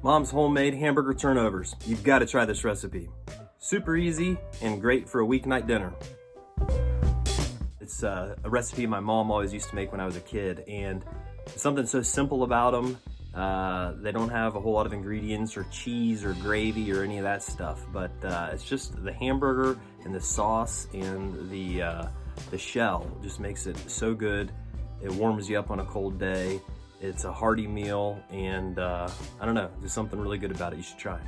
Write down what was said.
Mom's homemade hamburger turnovers. You've got to try this recipe. Super easy and great for a weeknight dinner. It's a recipe my mom always used to make when I was a kid, and something so simple about them. They don't have a whole lot of ingredients or cheese or gravy or any of that stuff, but it's just the hamburger and the sauce and the shell just makes it so good. It warms you up on a cold day. It's a hearty meal, and I don't know, there's something really good about it. You should try it.